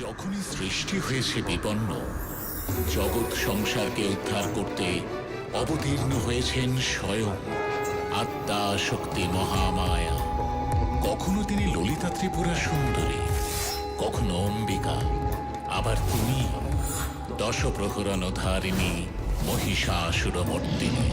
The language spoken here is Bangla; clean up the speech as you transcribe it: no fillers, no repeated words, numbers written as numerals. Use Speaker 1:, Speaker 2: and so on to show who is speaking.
Speaker 1: যখনই সৃষ্টি হয়েছে বিপন্ন, জগৎ সংসারকে উদ্ধার করতে অবতীর্ণ হয়েছেন স্বয়ং আত্মা শক্তি মহামায়া। কখনো তিনি ললিতা ত্রিপুরা সুন্দরী, কখনো অম্বিকা, আবার তিনি দশপ্রহরণ ধারিণী মহিষাসুরমর্দিনী।